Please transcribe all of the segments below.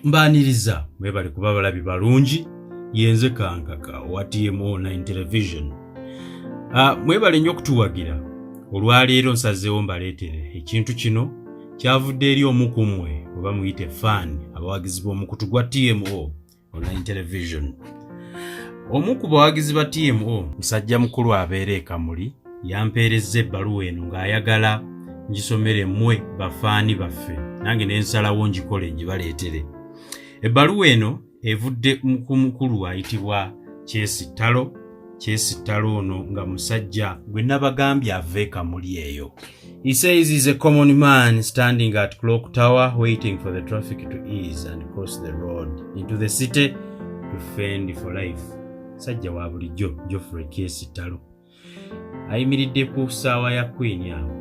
Mbaaniriza mwebale kuba balabi balungi yenze kankaka wa TMO Online Television. Mwebale nnyo okutuwagira. Olwaleero nsazeewo mbaleetere ekintu kino kyavudde eri omu ku mmwe oba muyite fan abawagizi b'omukutu gwa TMO Online Television. Omu ku bawagizi ba TMO musajja mukulu abeera e Kamuli yampeerezza ebbaluwa eno ng'ayagala ngisomere mmwe bafaani baffe nange ne nsalawo ngikole ngibaleetere. Ebbaluwa eno evudde ku mukulu ayitibwa Kyesitalo. Kyesitalo ono nga musajja gwe nabagambye ava e Kamuli eyo. He says he's a common man standing at clock tower waiting for the traffic to ease and cross the road into the city to fend for life. Sajja wa bulijjo Geoffrey Kyesitalo ayimiridde ku ssaawa ya Queen awo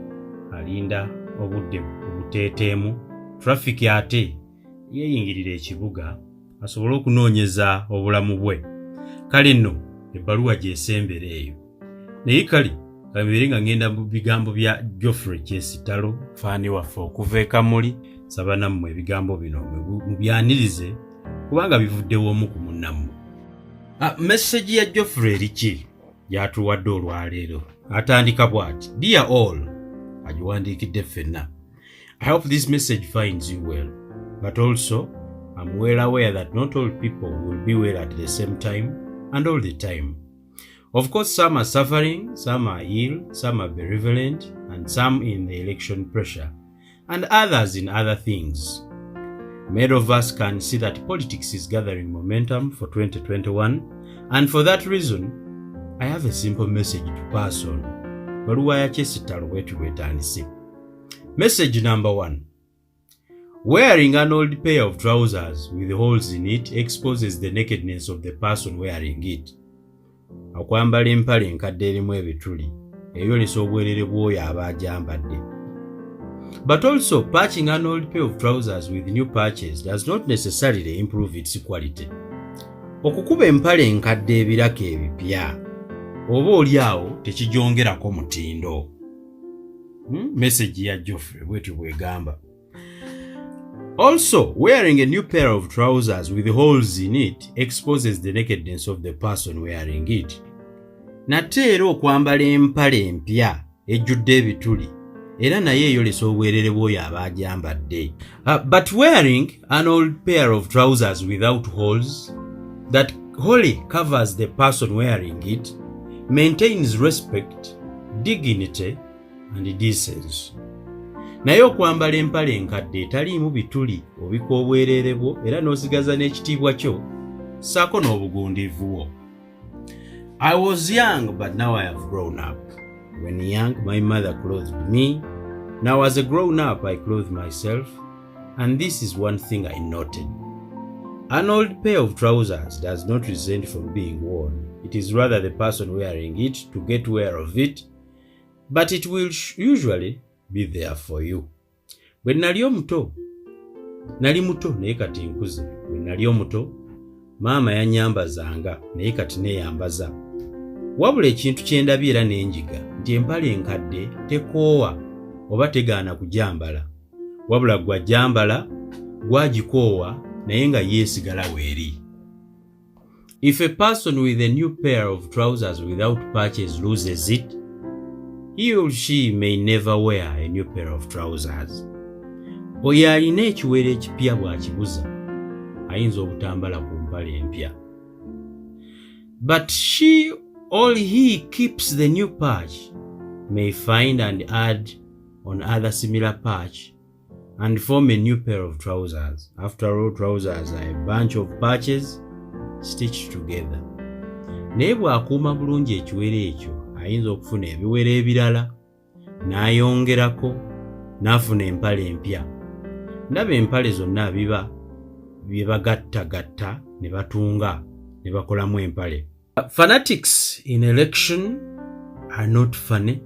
alinda obudde obuteeteemu traffic ate yeeyingirira ekibuga asobole okunoonyeza obulamu bwe. Kale nno ebbaluwa gyesembera eyo naye kale kamere nga ngenda mu bigambo bya Geoffrey Kyesitalo faani waffe okuva e Kamuli saba nammwe ebigambo bino mubyanirize kubanga bivuddewo omu ku munnammwe. Message ya Geoffrey eriki gyatuwadde olwaleero atandika bw'ati: Dear all, agiwandiikidde ffenna. I hope this message finds you well, but also I'm well aware that not all people will be well at the same time and all the time. Of course, some are suffering, some are ill, some are benevolent, and some in the election pressure, and others in other things. Many of us can see that politics is gathering momentum for 2021, and for that reason, I have a simple message to pass on. Baluwa ya Kyesitalo wetu wetandise. Message number 1. Wearing an old pair of trousers with holes in it exposes the nakedness of the person wearing it. Okwambala empale enkadde erimu ebituli eyolesa obwerere bw'oyo aba agyambadde. But also, patching an old pair of trousers with new patches does not necessarily improve its quality. Okukuba empale enkadde ebiraka ebipya oba oli awo tekigyongerako mutindo. Message ya Geoffrey bwetu bwegamba. Also, wearing a new pair of trousers with holes in it exposes the nakedness of the person wearing it. Nate era okwambala empale empya ejjudde ebituli era naye eyolesa obwerere bw'oyo aba agyambadde. But wearing an old pair of trousers without holes that wholly covers the person wearing it maintains respect, dignity and decency. Naye okwambala empale enkadde etaliimu bituli obika obwerere bwo era n'osigaza n'ekitiibwa kyo ssaako n'obugundiivu bwo. I was young, but now I have grown up. When young, my mother clothed me. Now as a grown-up, I clothe myself. And this is one thing I noted. An old pair of trousers does not resent from being worn. It is rather the person wearing it to get wear of it, but it will usually be there for you. Bwe nali omuto, nali muto naye kati nkuze. Bwe nali omuto, maama yanyambazanga naye kati neeyambaza. Wabula ekintu kye ndabye era n'enjiga nti empale enkadde tekoowa oba tegaana kugyambala. Wabula gw'agyambala gwagikoowa naye nga yeesigala weeri. If a person with a new pair of trousers without patches loses it, he or she may never wear a new pair of trousers. Oyo alina ekiwero ekipya bw'akibuza ayinza obutambala ku mpale empya. But she or he keeps the new patch, may find and add on other similar patch and form a new pair of trousers. After all, trousers are a bunch of patches stitched together. Naye bw'akuuma bulungi ekiwero ekyo ayinza okufuna ebiwero ebirala n'ayongerako n'afuna empale empya. Ndaba empale zonna biba bye bagattagatta ne batunga ne bakolamu empale. Fanatics in election are not funny,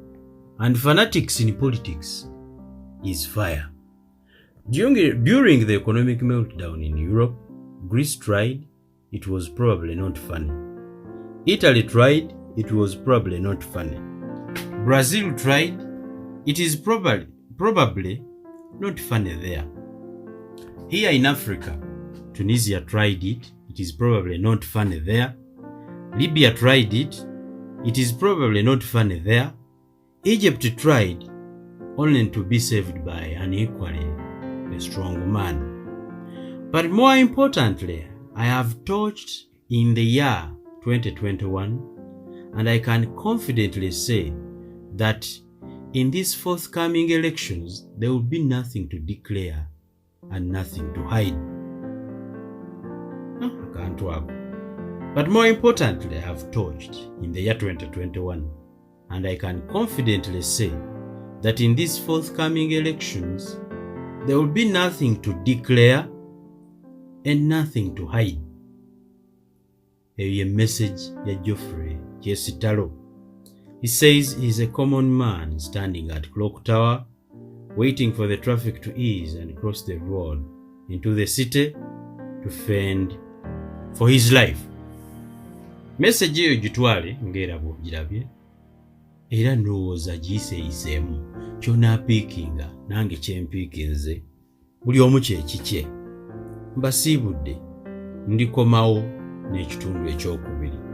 and fanatics in politics is fire. During the economic meltdown in Europe, Greece tried, it was probably not funny. Italy tried, it was probably not funny. Brazil tried, it is probably not funny there. Here in Africa, Tunisia tried it. It is probably not funny there. Libya tried it. It is probably not funny there. Egypt tried, only to be saved by an equally strong man. But more importantly, I have touched in the year 2021, and I can confidently say that in these forthcoming elections, there will be nothing to declare and nothing to hide. I can't work. But more importantly, I have touched in the year 2021, and I can confidently say that in these forthcoming elections, there will be nothing to declare and nothing to hide. A message ya Geoffrey Kyesitalo. He says he's a common man standing at Clock Tower, waiting for the traffic to ease and cross the road into the city to fend for his life. Message eyo gitwale ngera bwogirabye, era ndowooza giyiseeyiseemu ky'onaapiikinga nange kyempiikinze, buli omu kyekikye. Mbasiibudde, ndikomawo n'ekitundu ekyokubiri.